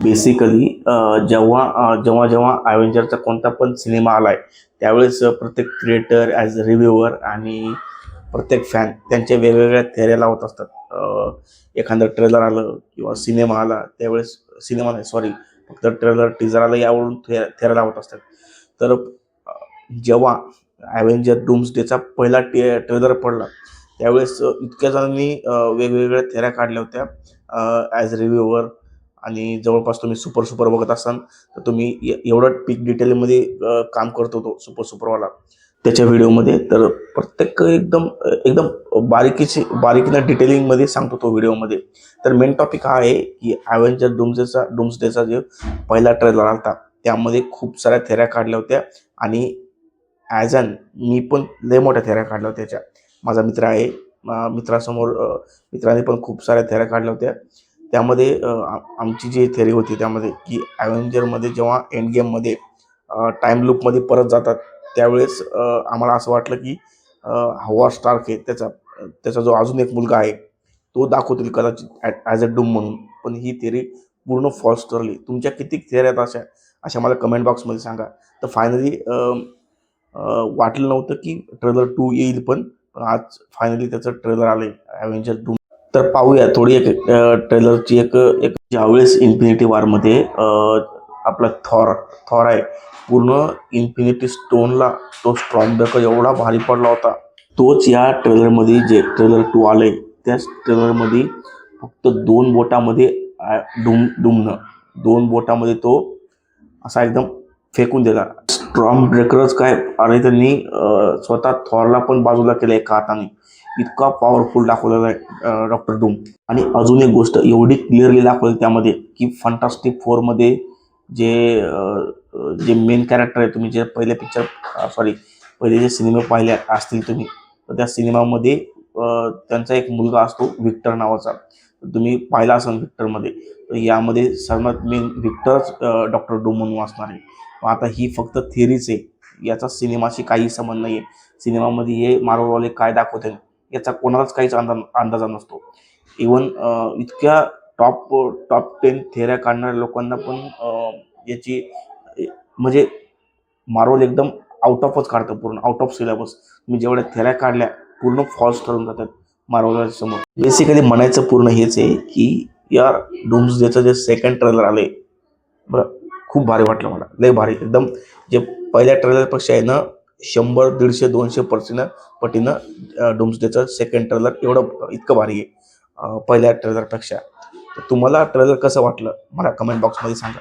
Basically जेव्हा जेव्हा ॲव्हेंजरचा कोणता पण सिनेमा आलाय त्यावेळेस प्रत्येक क्रिएटर ॲज अ रिव्ह्यूअर आणि प्रत्येक फॅन त्यांच्या वेगवेगळ्या थेऱ्या लावत असतात. एखादं ट्रेलर आलं किंवा सिनेमा आला त्यावेळेस सिनेमा नाही सॉरी फक्त ट्रेलर टीजर आलं यावरून थेऱ्या लावत असतात. तर जेव्हा ॲव्हेंजर डूम्सडेचा पहिला ट्रेलर पडला त्यावेळेस इतक्या जणांनी वेगवेगळ्या थेऱ्या काढल्या होत्या ॲज रिव्ह्यूअर. आणि जवळपास तुम्ही सुपर बघत असाल तर तुम्ही एवढं पीक डिटेलमध्ये काम करतो तो सुपरवाला त्याच्या व्हिडिओमध्ये. तर प्रत्येक एकदम एकदम बारीकीनं डिटेलिंगमध्ये सांगतो तो व्हिडिओमध्ये. तर मेन टॉपिक हा आहे की ॲव्हेंजर डूम्सडेचा जे पहिला ट्रेलर आला त्यामध्ये खूप साऱ्या थेऱ्या काढल्या होत्या आणि ॲज अन मी पण लय मोठ्या थेऱ्या काढल्या होत्या त्याच्या. माझा मित्र आहे, मित्राने पण खूप साऱ्या थेऱ्या काढल्या होत्या. त्यामध्ये आमची जी थेरी होती त्यामध्ये की ॲव्हेंजरमध्ये जेव्हा एंड गेममध्ये टाईम लूपमध्ये परत जातात त्यावेळेस आम्हाला असं वाटलं की हॉवर्ड स्टार्क आहे त्याचा जो अजून एक मुलगा आहे तो दाखवतील कदाचित ॲज अ डूम म्हणून. पण ही थेरी पूर्ण फॉल्स ठरली. तुमच्या किती थेऱ्या आहेत अशा मला कमेंट बॉक्समध्ये सांगा. तर फायनली वाटलं नव्हतं की ट्रेलर 2 येईल पण आज फायनली त्याचं ट्रेलर आलं आहे ॲव्हेंजर डूम. तर पाहूया थोडी एक ट्रेलरची एक एक ज्यावेळेस इन्फिनिटी वॉरमध्ये आपला थॉर आहे पूर्ण इन्फिनिटी स्टोनला तो स्ट्रॉंग ब्रेकर एवढा भारी पडला होता. तोच या ट्रेलरमध्ये जे ट्रेलर 2 आलंय त्याच ट्रेलरमध्ये फक्त 2 बोटामध्ये डूमनं 2 बोटामध्ये तो असा एकदम फेकून दिला. स्ट्रॉंग ब्रेकरच काय, अरे त्यांनी स्वतः थॉरला पण बाजूला केलं एका हाताने. इतका पॉवरफुल दाखवलेला आहे डॉक्टर डूम. आणि अजून एक गोष्ट एवढी क्लिअरली दाखवली त्यामध्ये की फंटास्टिक फोरमध्ये जे जे मेन कॅरेक्टर आहे, तुम्ही जे पहिले जे सिनेमे पाहिले असतील तुम्ही तर त्या सिनेमामध्ये त्यांचा एक मुलगा असतो व्हिक्टर नावाचा. तुम्ही पाहिला असाल व्हिक्टरमध्ये. तर यामध्ये सर्वात मेन व्हिक्टरच डॉक्टर डूम म्हणून असणार आहे. आता ही फक्त थिअरीच आहे, याचा सिनेमाशी काही संबंध नाही आहे. सिनेमामध्ये हे मार्वलवाले काय दाखवते याचा कोणालाच काहीच अंदाजा नसतो. इवन इतक्या टॉप 10 थेऱ्या काढणाऱ्या लोकांना पण याची म्हणजे मार्वल एकदम आउट ऑफच काढतं, पूर्ण आउट ऑफ सिलेबस. मी जेवढ्या थेऱ्या काढल्या पूर्ण फॉल्स ठरून जातात मार्वल समोर. बेसिकली म्हणायचं पूर्ण हेच आहे की या डूम्सडेचं जे सेकंड ट्रेलर आले बरं खूप भारी वाटलं मला, लय भारी एकदम. जे पहिल्या ट्रेलरपेक्षा आहे ना 100, 150, 200% पटीनं डूम्सडेचं सेकंड ट्रेलर इतकं भारी आहे पहिल्या ट्रेलरपेक्षा. तर तुम्हाला ट्रेलर कसं वाटलं मला कमेंट बॉक्समध्ये सांगा.